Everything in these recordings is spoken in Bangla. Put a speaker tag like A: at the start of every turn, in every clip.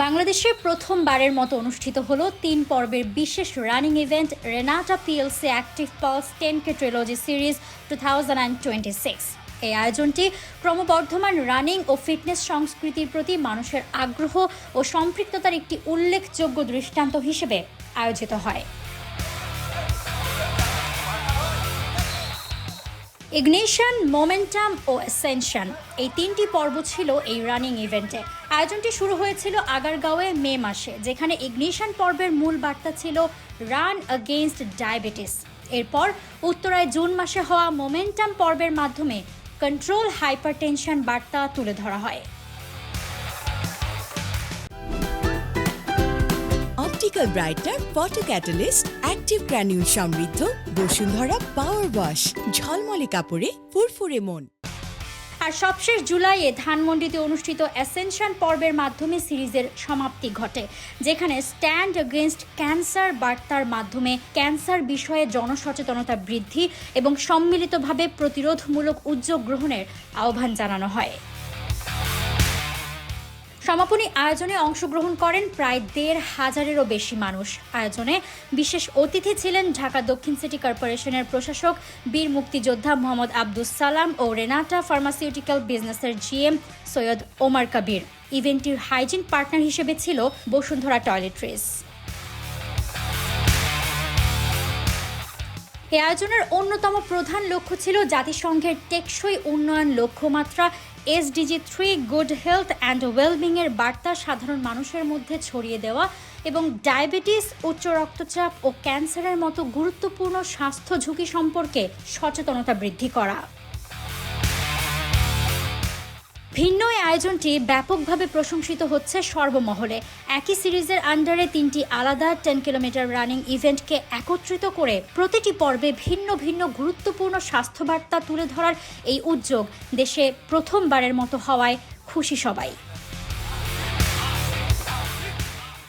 A: বাংলাদেশে প্রথমবারের মতো অনুষ্ঠিত হলো ৩ পর্বের বিশেষ running event Renata PLC active pulse 10K trilogy series 2026। এই আয়োজনটি ক্রমবর্ধমান রানিং ও ফিটনেস সংস্কৃতির প্রতি মানুষের আগ্রহ ও সম্পৃক্ততার একটি উল্লেখযোগ্য দৃষ্টান্ত হিসেবে আয়োজিত হয়। ইগনিশন, মোমেন্টাম ও অ্যাসেনশন এই 3টি পর্ব ছিল এই রানিং ইভেন্টে। আয়োজনটি শুরু হয়েছিল আগারগাঁওয়ে মে মাসে, যেখানে ইগনিশন পর্বের মূল বার্তা ছিল রান এগেইনস্ট ডায়াবেটিস। এরপর উত্তরায় জুন মাসে হওয়া মোমেন্টাম পর্বের মাধ্যমে কন্ট্রোল হাইপারটেনশন বার্তা তুলে ধরা হয়।
B: Optical brighter photo catalyst active granule সমৃদ্ধ বসুন্ধরা পাওয়ার ওয়াশ, ঝলমলে কাপড়ে ফুরফুরে মন।
A: আর সবশেষ জুলাইয়ে ধানমন্ডিতে অনুষ্ঠিত অ্যাসেনশন পর্বের মাধ্যমে সিরিজের সমাপ্তি ঘটে, যেখানে স্ট্যান্ড এগেইনস্ট ক্যান্সার বার্তার মাধ্যমে ক্যান্সার বিষয়ে জনসচেতনতা বৃদ্ধি এবং সম্মিলিতভাবে প্রতিরোধমূলক উদ্যোগ গ্রহণের আহ্বান জানানো হয়। সমাপনী আয়োজনে অংশগ্রহণ করেন প্রায় ১৫০০-এরও বেশি মানুষ। আয়োজনে বিশেষ অতিথি ছিলেন ঢাকা দক্ষিণ সিটি কর্পোরেশনের প্রশাসক বীর মুক্তিযোদ্ধা মোহাম্মদ আব্দুস সালাম ও রেনাটা ফার্মাসিউটিক্যাল বিজনেসের জিএম সৈয়দ ওমর কবির। ইভেন্টটির হাইজিন পার্টনার হিসেবে ছিল বসুন্ধরা টয়লেট্রিজ। এই আয়োজনের অন্যতম প্রধান লক্ষ্য ছিল জাতিসংঘের টেকসই উন্নয়ন লক্ষ্যমাত্রা SDG 3 গুড হেলথ অ্যান্ড ওয়েলবিংয়ের বার্তা সাধারণ মানুষের মধ্যে ছড়িয়ে দেওয়া এবং ডায়াবেটিস, উচ্চ রক্তচাপ ও ক্যান্সারের মতো গুরুত্বপূর্ণ স্বাস্থ্য ঝুঁকি সম্পর্কে সচেতনতা বৃদ্ধি করা। ভিন্ন এই আয়োজনটি ব্যাপকভাবে প্রশংসিত হচ্ছে সর্বমহলে। একই সিরিজের আন্ডারে 3টি আলাদা 10 কিলোমিটার রানিং ইভেন্টকে একত্রিত করে প্রতিটি পর্বে ভিন্ন ভিন্ন গুরুত্বপূর্ণ স্বাস্থ্যবার্তা তুলে ধরার এই উদ্যোগ দেশে প্রথমবারের মতো হওয়ায় খুশি সবাই।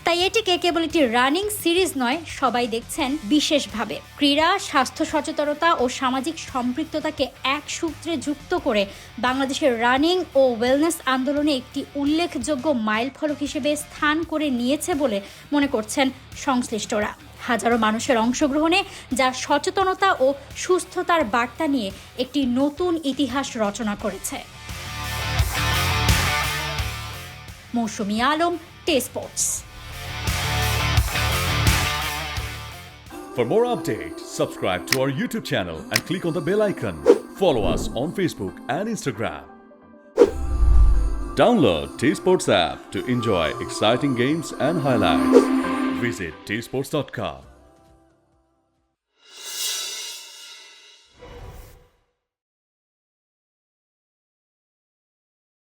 A: তাই এটিকে কেবল একটি রানিং সিরিজ নয়, সবাই দেখছেন বিশেষভাবে। ক্রীড়া, স্বাস্থ্য সচেতনতা ও সামাজিক সম্পৃক্ততাকে এক সূত্রে যুক্ত করে বাংলাদেশের রানিং ও ওয়েলনেস আন্দোলনে একটি উল্লেখযোগ্য মাইলফলক হিসেবে স্থান করে নিয়েছে বলে মনে করছেন সংশ্লিষ্টরা। হাজারো মানুষের অংশগ্রহণে যা সচেতনতা ও সুস্থতার বার্তা নিয়ে একটি নতুন ইতিহাস রচনা করেছে। মৌসুমী আলম, टे sports.
C: For more updates, subscribe to our YouTube channel and click on the bell icon. Follow us on Facebook and Instagram. Download T Sports app to enjoy exciting games and highlights. Visit tsports.com.